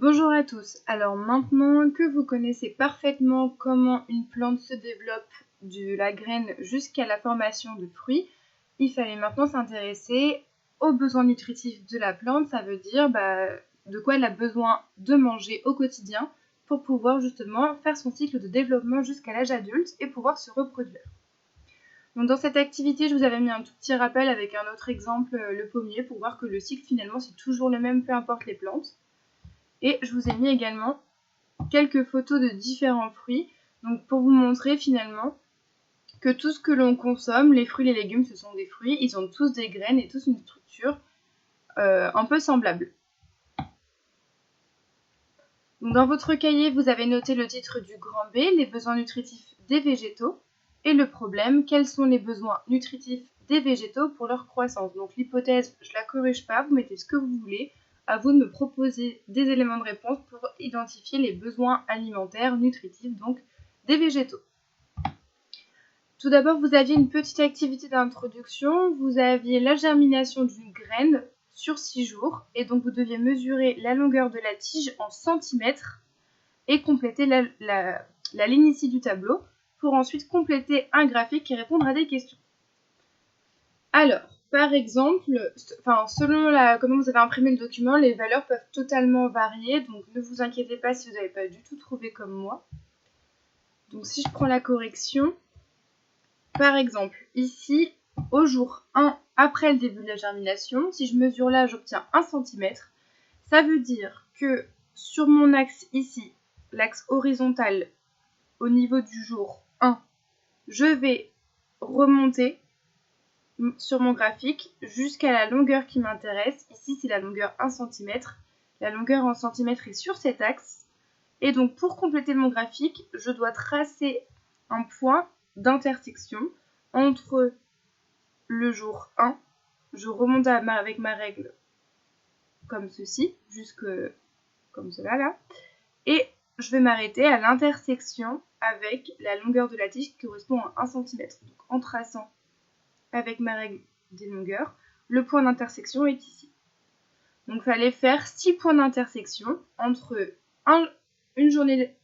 Bonjour à tous, alors maintenant que vous connaissez parfaitement comment une plante se développe de la graine jusqu'à la formation de fruits, il fallait maintenant s'intéresser aux besoins nutritifs de la plante, ça veut dire de quoi elle a besoin de manger au quotidien pour pouvoir justement faire son cycle de développement jusqu'à l'âge adulte et pouvoir se reproduire. Donc dans cette activité, je vous avais mis un tout petit rappel avec un autre exemple, le pommier, pour voir que le cycle finalement c'est toujours le même, peu importe les plantes. Et je vous ai mis également quelques photos de différents fruits, donc pour vous montrer finalement que tout ce que l'on consomme, les fruits, les légumes, ce sont des fruits, ils ont tous des graines et tous une structure un peu semblable. Donc dans votre cahier, vous avez noté le titre du grand B, les besoins nutritifs des végétaux, et le problème, quels sont les besoins nutritifs des végétaux pour leur croissance. Donc l'hypothèse, je ne la corrige pas, vous mettez ce que vous voulez. À vous de me proposer des éléments de réponse pour identifier les besoins alimentaires, nutritifs, donc des végétaux. Tout d'abord, vous aviez une petite activité d'introduction. Vous aviez la germination d'une graine sur 6 jours. Et donc, vous deviez mesurer la longueur de la tige en centimètres et compléter la ligne ici du tableau pour ensuite compléter un graphique et répondre à des questions. Alors, par exemple, selon comment vous avez imprimé le document, les valeurs peuvent totalement varier, donc ne vous inquiétez pas si vous n'avez pas du tout trouvé comme moi. Donc si je prends la correction, par exemple, ici, au jour 1, après le début de la germination, si je mesure là, j'obtiens 1 cm. Ça veut dire que sur mon axe ici, l'axe horizontal, au niveau du jour 1, je vais remonter sur mon graphique jusqu'à la longueur qui m'intéresse. Ici, c'est la longueur 1 cm. La longueur en centimètres est sur cet axe. Et donc, pour compléter mon graphique, je dois tracer un point d'intersection entre le jour 1. Je remonte avec ma règle comme ceci, jusque comme cela là. Et je vais m'arrêter à l'intersection avec la longueur de la tige qui correspond à 1 cm. Donc, en traçant avec ma règle des longueurs, le point d'intersection est ici. Donc il fallait faire 6 points d'intersection entre une journée,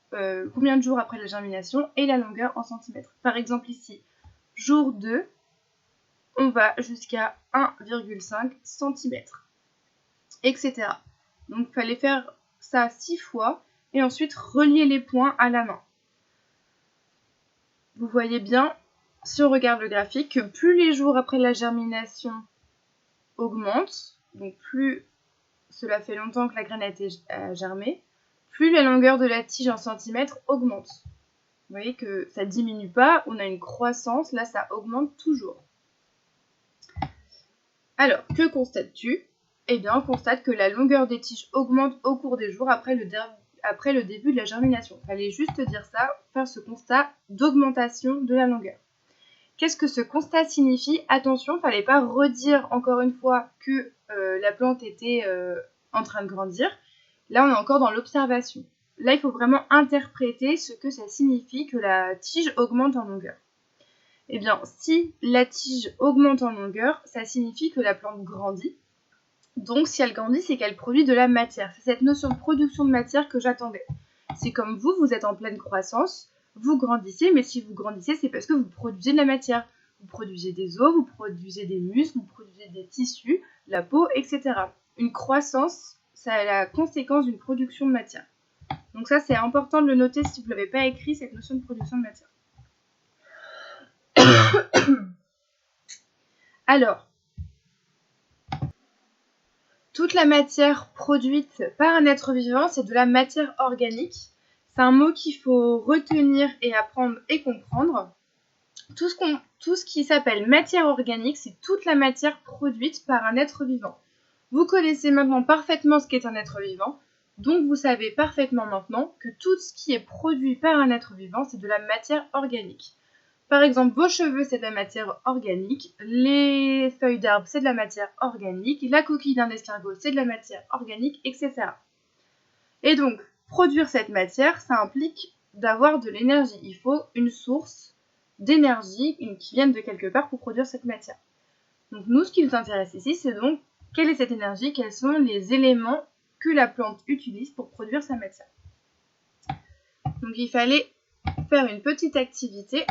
combien de jours après la germination et la longueur en centimètres. Par exemple ici, jour 2, on va jusqu'à 1,5 cm, etc. Donc il fallait faire ça 6 fois et ensuite relier les points à la main. Vous voyez bien, si on regarde le graphique, que plus les jours après la germination augmentent, donc plus cela fait longtemps que la graine a été germée, plus la longueur de la tige en centimètres augmente. Vous voyez que ça ne diminue pas, on a une croissance, là ça augmente toujours. Alors, que constates-tu? Eh bien, on constate que la longueur des tiges augmente au cours des jours après le début de la germination. Il fallait juste dire ça, faire ce constat d'augmentation de la longueur. Qu'est-ce que ce constat signifie? Attention, il ne fallait pas redire encore une fois que la plante était en train de grandir. Là, on est encore dans l'observation. Là, il faut vraiment interpréter ce que ça signifie que la tige augmente en longueur. Eh bien, si la tige augmente en longueur, ça signifie que la plante grandit. Donc, si elle grandit, c'est qu'elle produit de la matière. C'est cette notion de production de matière que j'attendais. C'est comme vous êtes en pleine croissance. Vous grandissez, mais si vous grandissez, c'est parce que vous produisez de la matière. Vous produisez des os, vous produisez des muscles, vous produisez des tissus, la peau, etc. Une croissance, ça a la conséquence d'une production de matière. Donc ça, c'est important de le noter si vous ne l'avez pas écrit, cette notion de production de matière. Alors, toute la matière produite par un être vivant, c'est de la matière organique. C'est un mot qu'il faut retenir et apprendre et comprendre. Tout ce qui s'appelle matière organique, c'est toute la matière produite par un être vivant. Vous connaissez maintenant parfaitement ce qu'est un être vivant, donc vous savez parfaitement maintenant que tout ce qui est produit par un être vivant, c'est de la matière organique. Par exemple, vos cheveux, c'est de la matière organique, les feuilles d'arbre, c'est de la matière organique, la coquille d'un escargot, c'est de la matière organique, etc. Et donc, produire cette matière, ça implique d'avoir de l'énergie. Il faut une source d'énergie qui vienne de quelque part pour produire cette matière. Donc nous, ce qui nous intéresse ici, c'est donc quelle est cette énergie, quels sont les éléments que la plante utilise pour produire sa médecine. Donc il fallait faire une petite activité.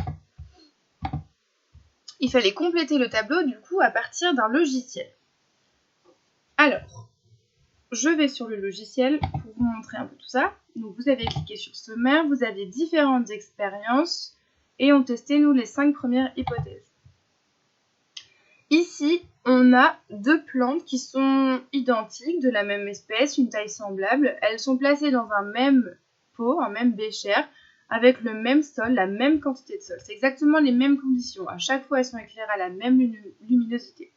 Il fallait compléter le tableau du coup à partir d'un logiciel. Alors, je vais sur le logiciel pour vous montrer un peu tout ça. Donc vous avez cliqué sur sommaire, vous avez différentes expériences et on testait nous les 5 premières hypothèses. Ici, on a 2 plantes qui sont identiques, de la même espèce, une taille semblable. Elles sont placées dans un même pot, un même bécher, avec le même sol, la même quantité de sol. C'est exactement les mêmes conditions. À chaque fois, elles sont éclairées à la même luminosité.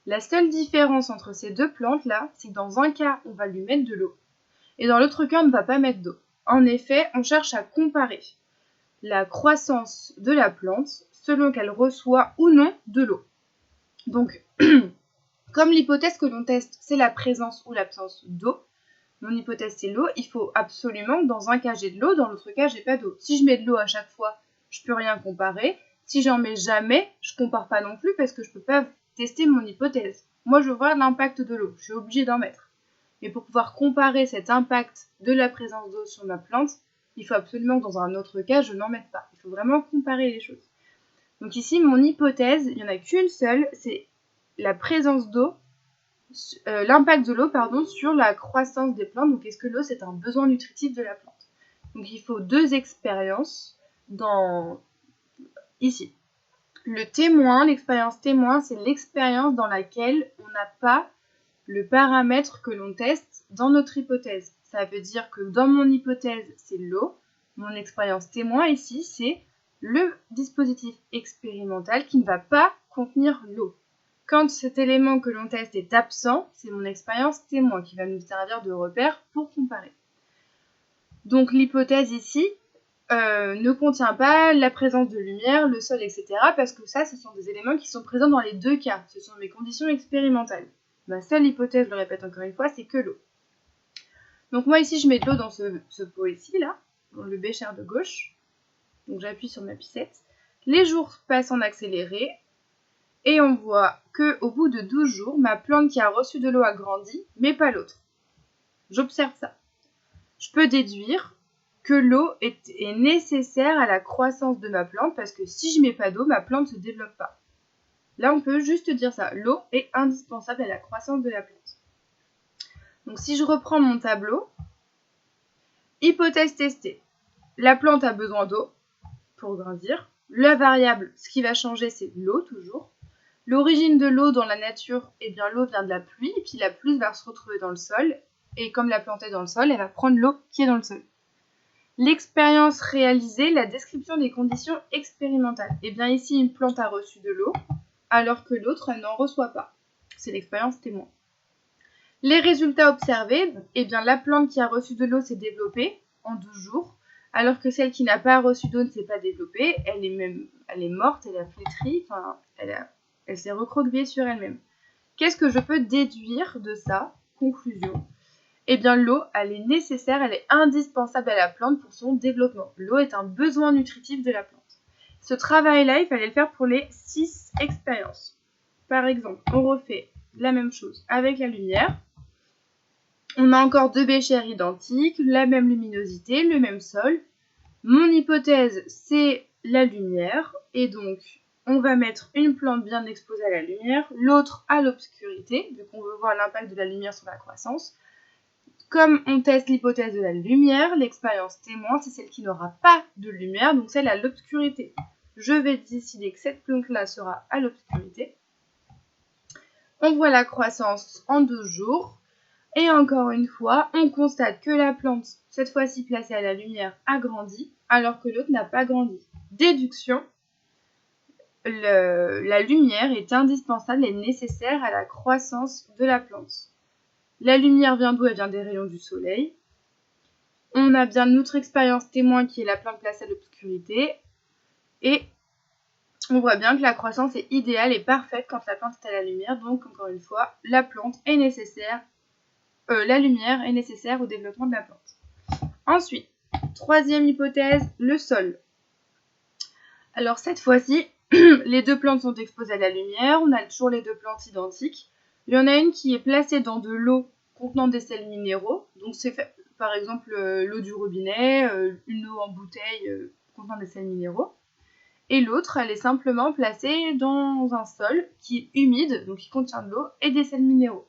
La seule différence entre ces 2 plantes-là, c'est que dans un cas, on va lui mettre de l'eau, et dans l'autre cas, on ne va pas mettre d'eau. En effet, on cherche à comparer la croissance de la plante selon qu'elle reçoit ou non de l'eau. Donc, comme l'hypothèse que l'on teste, c'est la présence ou l'absence d'eau, mon hypothèse c'est l'eau, il faut absolument que dans un cas j'ai de l'eau, dans l'autre cas j'ai pas d'eau. Si je mets de l'eau à chaque fois, je peux rien comparer. Si j'en mets jamais, je compare pas non plus parce que je peux pas tester mon hypothèse. Moi je veux voir l'impact de l'eau, je suis obligée d'en mettre. Mais pour pouvoir comparer cet impact de la présence d'eau sur ma plante, il faut absolument que dans un autre cas je n'en mette pas. Il faut vraiment comparer les choses. Donc ici, mon hypothèse, il n'y en a qu'une seule, c'est la présence d'eau, l'impact de l'eau, sur la croissance des plantes. Donc est-ce que l'eau, c'est un besoin nutritif de la plante? Donc il faut 2 expériences ici. Le témoin, l'expérience témoin, c'est l'expérience dans laquelle on n'a pas le paramètre que l'on teste dans notre hypothèse. Ça veut dire que dans mon hypothèse, c'est l'eau. Mon expérience témoin ici, c'est le dispositif expérimental qui ne va pas contenir l'eau. Quand cet élément que l'on teste est absent, c'est mon expérience témoin qui va nous servir de repère pour comparer. Donc l'hypothèse ici ne contient pas la présence de lumière, le sol, etc. parce que ça, ce sont des éléments qui sont présents dans les 2 cas. Ce sont mes conditions expérimentales. Ma seule hypothèse, je le répète encore une fois, c'est que l'eau. Donc moi ici, je mets de l'eau dans ce pot ici, là, dans le bécher de gauche. Donc j'appuie sur ma piscette. Les jours passent en accéléré. Et on voit qu'au bout de 12 jours, ma plante qui a reçu de l'eau a grandi, mais pas l'autre. J'observe ça. Je peux déduire que l'eau est nécessaire à la croissance de ma plante, parce que si je ne mets pas d'eau, ma plante ne se développe pas. Là, on peut juste dire ça. L'eau est indispensable à la croissance de la plante. Donc si je reprends mon tableau, hypothèse testée. La plante a besoin d'eau pour grandir. La variable, ce qui va changer, c'est l'eau toujours. L'origine de l'eau dans la nature, eh bien l'eau vient de la pluie, et puis la pluie va se retrouver dans le sol, et comme la plante est dans le sol, elle va prendre l'eau qui est dans le sol. L'expérience réalisée, la description des conditions expérimentales. Eh bien ici, une plante a reçu de l'eau, alors que l'autre n'en reçoit pas. C'est l'expérience témoin. Les résultats observés, eh bien la plante qui a reçu de l'eau s'est développée en 12 jours, alors que celle qui n'a pas reçu d'eau ne s'est pas développée, elle est morte, elle a flétri, elle s'est recroquevillée sur elle-même. Qu'est-ce que je peux déduire de ça? Conclusion. Eh bien, l'eau, elle est nécessaire, elle est indispensable à la plante pour son développement. L'eau est un besoin nutritif de la plante. Ce travail-là, il fallait le faire pour les 6 expériences. Par exemple, on refait la même chose avec la lumière. On a encore 2 béchers identiques, la même luminosité, le même sol. Mon hypothèse, c'est la lumière, et donc on va mettre une plante bien exposée à la lumière, l'autre à l'obscurité, vu qu'on veut voir l'impact de la lumière sur la croissance. Comme on teste l'hypothèse de la lumière, l'expérience témoin, c'est celle qui n'aura pas de lumière, donc celle à l'obscurité. Je vais décider que cette plante-là sera à l'obscurité. On voit la croissance en 12 jours. Et encore une fois, on constate que la plante, cette fois-ci placée à la lumière, a grandi, alors que l'autre n'a pas grandi. Déduction. La lumière est indispensable et nécessaire à la croissance de la plante. La lumière vient d'où? Elle vient des rayons du soleil. On a bien notre expérience témoin qui est la plante placée à l'obscurité. Et on voit bien que la croissance est idéale et parfaite quand la plante est à la lumière. Donc, encore une fois, la lumière est nécessaire au développement de la plante. Ensuite, troisième hypothèse, le sol. Alors cette fois-ci, les 2 plantes sont exposées à la lumière, on a toujours les 2 plantes identiques. Il y en a une qui est placée dans de l'eau contenant des sels minéraux. Donc c'est par exemple l'eau du robinet, une eau en bouteille contenant des sels minéraux. Et l'autre, elle est simplement placée dans un sol qui est humide, donc qui contient de l'eau et des sels minéraux.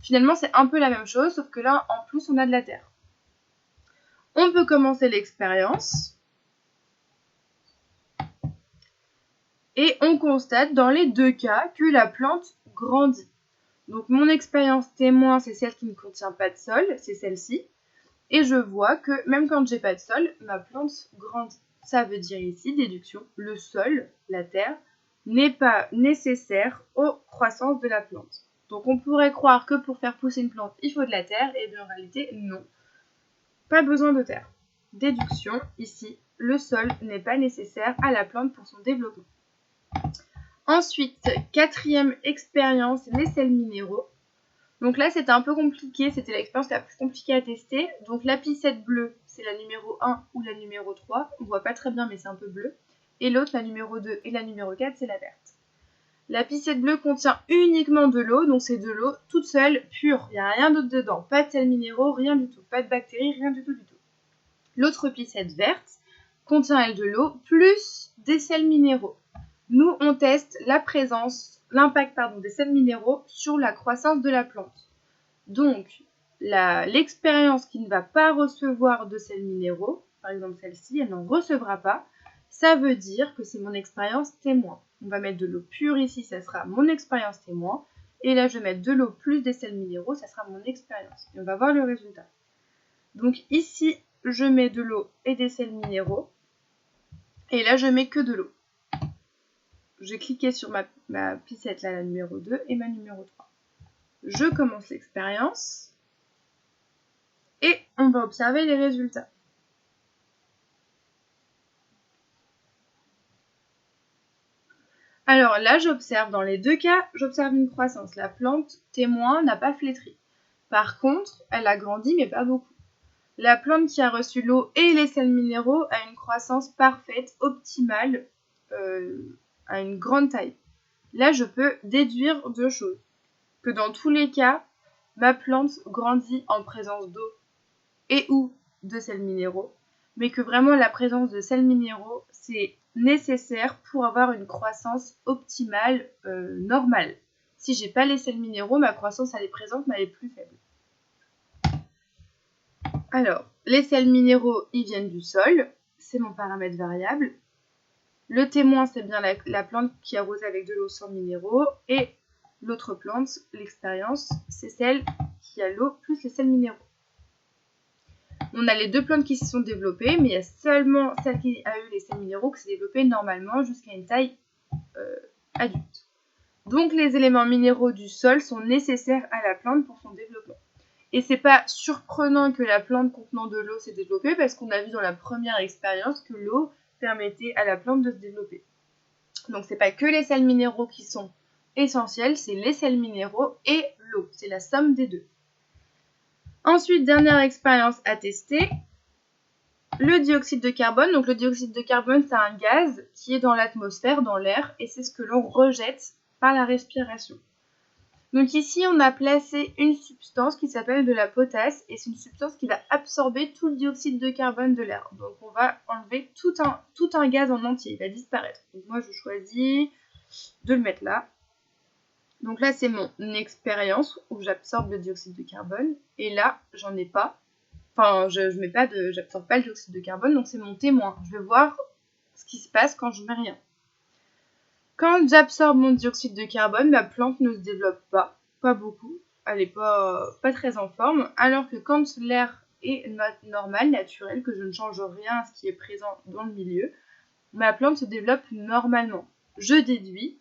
Finalement, c'est un peu la même chose, sauf que là, en plus, on a de la terre. On peut commencer l'expérience. Et on constate dans les deux cas que la plante grandit. Donc mon expérience témoin, c'est celle qui ne contient pas de sol, c'est celle-ci. Et je vois que même quand j'ai pas de sol, ma plante grandit. Ça veut dire ici, déduction, le sol, la terre, n'est pas nécessaire aux croissances de la plante. Donc on pourrait croire que pour faire pousser une plante, il faut de la terre, et bien en réalité, non. Pas besoin de terre. Déduction, ici, le sol n'est pas nécessaire à la plante pour son développement. Ensuite, quatrième expérience, les sels minéraux. Donc là, c'était un peu compliqué, c'était l'expérience la plus compliquée à tester. Donc la piscette bleue, c'est la numéro 1 ou la numéro 3. On voit pas très bien, mais c'est un peu bleu. Et l'autre, la numéro 2 et la numéro 4, c'est la verte. La piscette bleue contient uniquement de l'eau, donc c'est de l'eau toute seule, pure. Il n'y a rien d'autre dedans. Pas de sels minéraux, rien du tout. Pas de bactéries, rien du tout. L'autre piscette verte contient, elle, de l'eau plus des sels minéraux. Nous, on teste l'impact des sels minéraux sur la croissance de la plante. Donc, l'expérience qui ne va pas recevoir de sels minéraux, par exemple celle-ci, elle n'en recevra pas, ça veut dire que c'est mon expérience témoin. On va mettre de l'eau pure ici, ça sera mon expérience témoin, et là je vais mettre de l'eau plus des sels minéraux, ça sera mon expérience. Et on va voir le résultat. Donc ici, je mets de l'eau et des sels minéraux, et là je mets que de l'eau. Je vais cliquer sur ma piscette, là, la numéro 2 et ma numéro 3. Je commence l'expérience et on va observer les résultats. Alors là, j'observe dans les deux cas, j'observe une croissance. La plante témoin n'a pas flétri. Par contre, elle a grandi, mais pas beaucoup. La plante qui a reçu l'eau et les sels minéraux a une croissance parfaite, optimale, à une grande taille. Là, je peux déduire deux choses. Que dans tous les cas, ma plante grandit en présence d'eau et ou de sels minéraux, mais que vraiment la présence de sels minéraux, c'est nécessaire pour avoir une croissance optimale, normale. Si j'ai pas les sels minéraux, ma croissance elle est présente, mais elle est plus faible. Alors, les sels minéraux, ils viennent du sol, c'est mon paramètre variable. Le témoin, c'est bien la plante qui arrose avec de l'eau sans minéraux, et l'autre plante, l'expérience, c'est celle qui a l'eau plus les sels minéraux. On a les deux plantes qui se sont développées, mais il y a seulement celle qui a eu les sels minéraux qui s'est développée normalement jusqu'à une taille adulte. Donc les éléments minéraux du sol sont nécessaires à la plante pour son développement. Et c'est pas surprenant que la plante contenant de l'eau s'est développée parce qu'on a vu dans la première expérience que l'eau permettait à la plante de se développer. Donc c'est pas que les sels minéraux qui sont essentiels, c'est les sels minéraux et l'eau. C'est la somme des deux. Ensuite, dernière expérience à tester, le dioxyde de carbone. Donc le dioxyde de carbone, c'est un gaz qui est dans l'atmosphère, dans l'air, et c'est ce que l'on rejette par la respiration. Donc ici, on a placé une substance qui s'appelle de la potasse, et c'est une substance qui va absorber tout le dioxyde de carbone de l'air. Donc on va enlever tout un gaz en entier, il va disparaître. Donc moi, je choisis de le mettre là. Donc là, c'est mon expérience où j'absorbe le dioxyde de carbone. Et là, j'en ai pas. Enfin, j'absorbe pas le dioxyde de carbone, donc c'est mon témoin. Je vais voir ce qui se passe quand je mets rien. Quand j'absorbe mon dioxyde de carbone, ma plante ne se développe pas beaucoup. Elle n'est pas très en forme. Alors que quand l'air est normal, naturel, que je ne change rien à ce qui est présent dans le milieu, ma plante se développe normalement. Je déduis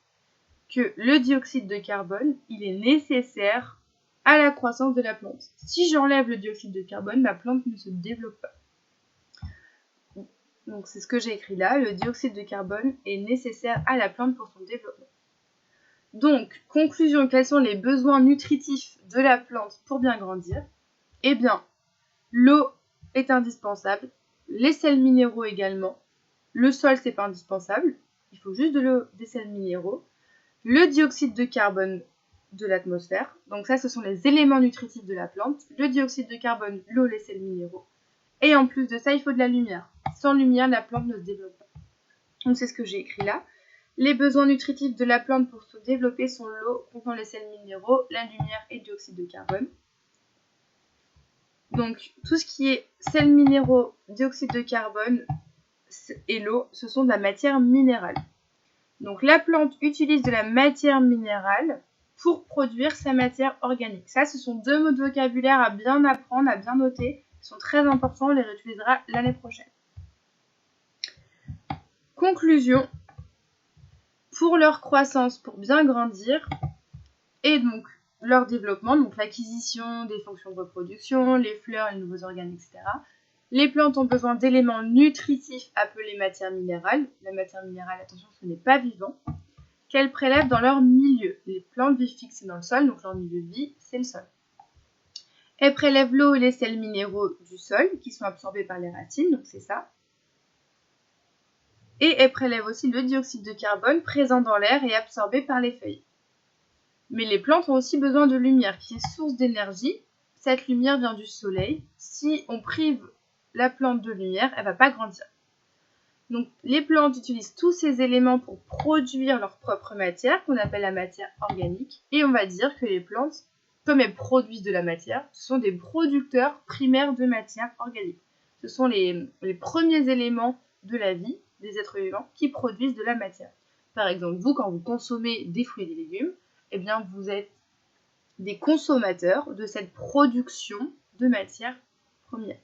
que le dioxyde de carbone, il est nécessaire à la croissance de la plante. Si j'enlève le dioxyde de carbone, ma plante ne se développe pas. Donc c'est ce que j'ai écrit là, le dioxyde de carbone est nécessaire à la plante pour son développement. Donc, conclusion, quels sont les besoins nutritifs de la plante pour bien grandir? Eh bien, l'eau est indispensable, les sels minéraux également, le sol c'est pas indispensable, il faut juste de l'eau, des sels minéraux, le dioxyde de carbone de l'atmosphère. Donc ça, ce sont les éléments nutritifs de la plante, le dioxyde de carbone, l'eau, les sels minéraux. Et en plus de ça, il faut de la lumière. Sans lumière, la plante ne se développe pas. Donc c'est ce que j'ai écrit là. Les besoins nutritifs de la plante pour se développer sont l'eau contenant les sels minéraux, la lumière et le dioxyde de carbone. Donc tout ce qui est sels minéraux, dioxyde de carbone et l'eau, ce sont de la matière minérale. Donc la plante utilise de la matière minérale pour produire sa matière organique. Ça, ce sont deux mots de vocabulaire à bien apprendre, à bien noter. Ils sont très importants, on les réutilisera l'année prochaine. Conclusion. Pour leur croissance, pour bien grandir, et donc leur développement, donc l'acquisition des fonctions de reproduction, les fleurs, les nouveaux organes, etc., les plantes ont besoin d'éléments nutritifs appelés matières minérales. La matière minérale, attention, ce n'est pas vivant. Qu'elles prélèvent dans leur milieu. Les plantes vivent fixées dans le sol, donc leur milieu de vie, c'est le sol. Elles prélèvent l'eau et les sels minéraux du sol, qui sont absorbés par les racines, donc c'est ça. Et elles prélèvent aussi le dioxyde de carbone présent dans l'air et absorbé par les feuilles. Mais les plantes ont aussi besoin de lumière, qui est source d'énergie. Cette lumière vient du soleil. Si on prive la plante de lumière, elle ne va pas grandir. Donc les plantes utilisent tous ces éléments pour produire leur propre matière, qu'on appelle la matière organique. Et on va dire que les plantes, comme elles produisent de la matière, ce sont des producteurs primaires de matière organique. Ce sont les premiers éléments de la vie des êtres vivants qui produisent de la matière. Par exemple, vous, quand vous consommez des fruits et des légumes, eh bien, vous êtes des consommateurs de cette production de matière première.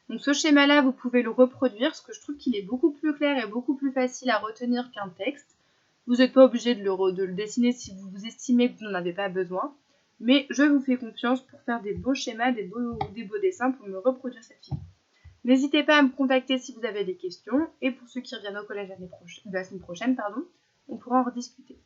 Donc ce schéma-là, vous pouvez le reproduire, parce que je trouve qu'il est beaucoup plus clair et beaucoup plus facile à retenir qu'un texte. Vous n'êtes pas obligé de le dessiner si vous estimez que vous n'en avez pas besoin, mais je vous fais confiance pour faire des beaux schémas, des beaux dessins pour me reproduire cette figure. N'hésitez pas à me contacter si vous avez des questions, et pour ceux qui reviennent au collège la semaine prochaine, on pourra en rediscuter.